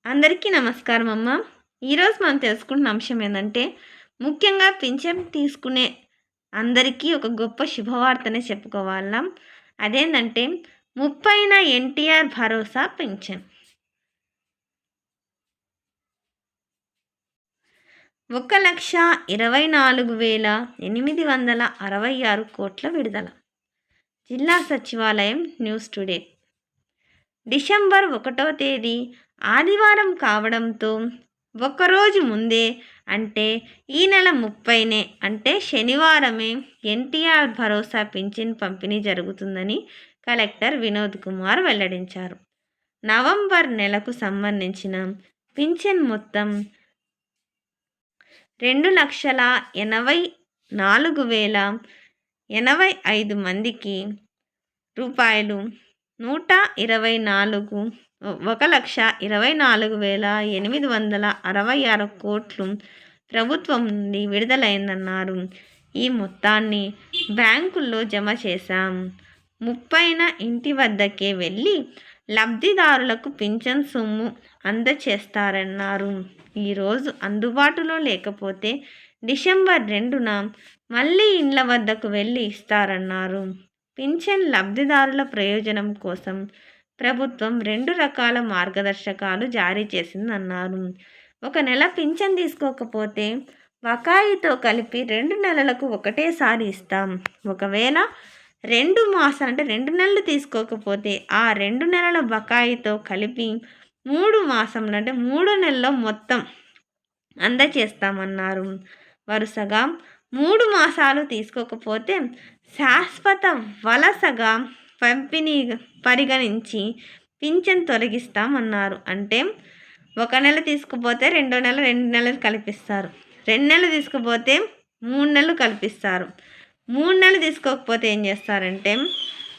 అందరికీ నమస్కారం అమ్మ. ఈరోజు మనం తెలుసుకుంటున్న అంశం ఏంటంటే ముఖ్యంగా పింఛన్ తీసుకునే అందరికీ ఒక గొప్ప శుభవార్తనే చెప్పుకోవాలా. అదేంటంటే 30న ఎన్టీఆర్ భరోసా పింఛన్ 1,24,866 కోట్ల విడుదల. జిల్లా సచివాలయం న్యూస్ టుడే. డిసెంబర్ 1వ తేదీ ఆదివారం కావడంతో ఒక్కరోజు ముందే అంటే ఈ నెల 30నే అంటే శనివారమే ఎన్టీఆర్ భరోసా పింఛన్ పంపిణీ జరుగుతుందని కలెక్టర్ వినోద్ కుమార్ వెల్లడించారు. నవంబర్ నెలకు సంబంధించిన పింఛన్ మొత్తం 2,84,085 మందికి రూపాయలు 1,24,866 కోట్లు ప్రభుత్వం నుండి విడుదలైందన్నారు. ఈ మొత్తాన్ని బ్యాంకుల్లో జమ చేశాం. 30న ఇంటి వద్దకే వెళ్ళి లబ్ధిదారులకు పింఛన్ సొమ్ము అందచేస్తారన్నారు. ఈరోజు అందుబాటులో లేకపోతే డిసెంబర్ 2న మళ్ళీ ఇండ్ల వద్దకు వెళ్ళి ఇస్తారన్నారు. పింఛన్ లబ్ధిదారుల ప్రయోజనం కోసం ప్రభుత్వం 2 రకాల మార్గదర్శకాలు జారీ చేసిందన్నారు. ఒక నెల పింఛన్ తీసుకోకపోతే బకాయితో కలిపి 2 నెలలకు ఒకటేసారి ఇస్తాం. ఒకవేళ 2 మాసాలు అంటే 2 నెలలు తీసుకోకపోతే ఆ 2 నెలల బకాయితో కలిపి 3 మాసంలో అంటే 3 నెలల్లో మొత్తం అందచేస్తామన్నారు. వరుసగా 3 మాసాలు తీసుకోకపోతే శాశ్వత వలసగా పంపిణీ పరిగణించి పింఛన్ తొలగిస్తామన్నారు. అంటే 1 నెల తీసుకుపోతే 2 నెలలు కల్పిస్తారు. 2 నెలలు తీసుకుపోతే 3 నెలలు కల్పిస్తారు. 3 నెలలు తీసుకోకపోతే ఏం చేస్తారంటే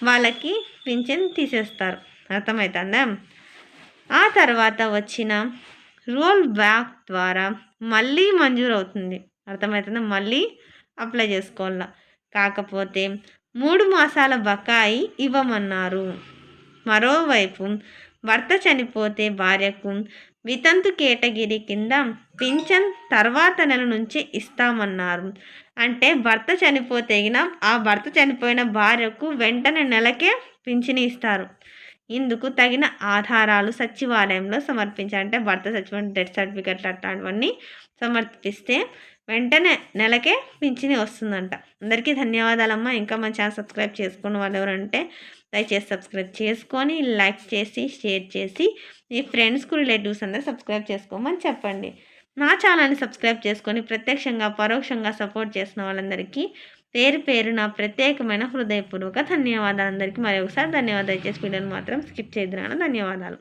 వాళ్ళకి పింఛన్ తీసేస్తారు. అర్థమవుతుందా? ఆ తర్వాత వచ్చిన రోల్ బ్యాక్ ద్వారా మళ్ళీ మంజూరు అవుతుంది. అర్థమవుతుందా? మళ్ళీ అప్లై చేసుకోవాలా. కాకపోతే 3 మాసాల బకాయి ఇవ్వమన్నారు. మరోవైపు భర్త చనిపోతే భార్యకు వితంతు కేటగిరీ కింద పింఛన్ తర్వాత నెల నుంచి ఇస్తామన్నారు. అంటే భర్త చనిపోతే ఆ భర్త చనిపోయిన భార్యకు వెంటనే నెలకే పింఛన్ ఇస్తారు. ఇందుకు తగిన ఆధారాలు సచివాలయంలో సమర్పించాలి. అంటే భర్త చచ్చిపోయిన డెత్ సర్టిఫికెట్లు అట్లాంటివన్నీ సమర్పిస్తే వెంటనే నెలకే పింఛని వస్తుందంట. అందరికీ ధన్యవాదాలమ్మా. ఇంకా మన ఛానల్ సబ్స్క్రైబ్ చేసుకున్న వాళ్ళు ఎవరంటే దయచేసి సబ్స్క్రైబ్ చేసుకొని లైక్ చేసి షేర్ చేసి మీ ఫ్రెండ్స్కు రిలేటివ్స్ అందరూ సబ్స్క్రైబ్ చేసుకోమని చెప్పండి. నా ఛానల్ని సబ్స్క్రైబ్ చేసుకొని ప్రత్యక్షంగా పరోక్షంగా సపోర్ట్ చేసిన వాళ్ళందరికీ పేరు పేరున ప్రత్యేకమైన హృదయపూర్వక ధన్యవాదాలు. అందరికీ మరి ఒకసారి ధన్యవాదాలు. దయచేసి వీడియోని మాత్రం స్కిప్ చేయద్దు. ధన్యవాదాలు.